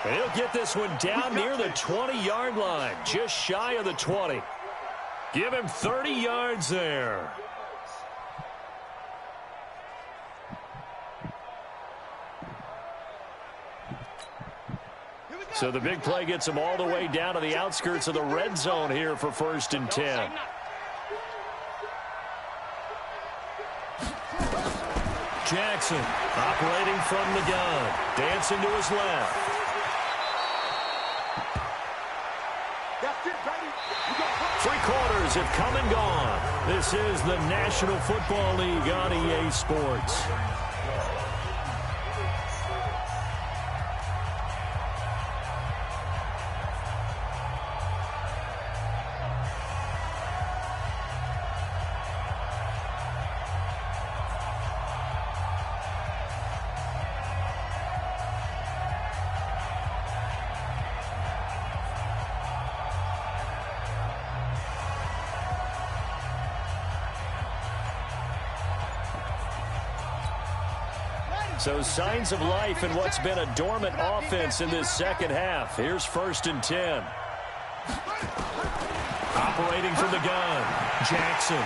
And he'll get this one down near the 20-yard line, just shy of the 20. Give him 30 yards there. So the big play gets him all the way down to the outskirts of the red zone here for first and 10. Jackson operating from the gun. Dancing to his left. Three quarters have come and gone. This is the National Football League on EA Sports. So signs of life in what's been a dormant offense in this second half. Here's first and 10. Operating from the gun. Jackson